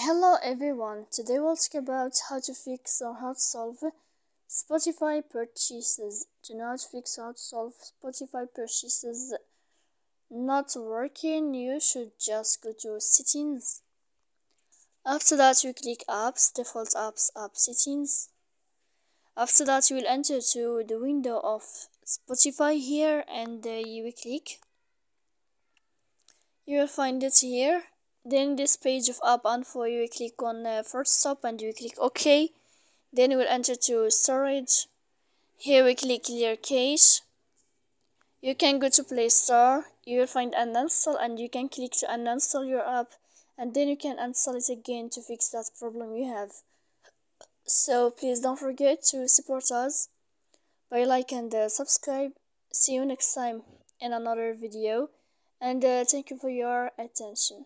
Hello everyone, today we'll talk about how to fix or how to solve Spotify purchases. To know how to fix or how to solve Spotify purchases not working, you should just go to settings. After that you click apps, default apps, app settings. After that you will enter to the window of Spotify here and you will click. You will find it here. Then this page of app info, you will click on first stop and you will click OK. Then you will enter to storage. Here we click clear cache. You can go to Play Store. You will find uninstall and you can click to uninstall your app, and then you can install it again to fix that problem you have. So please don't forget to support us by like and subscribe. See you next time in another video, and thank you for your attention.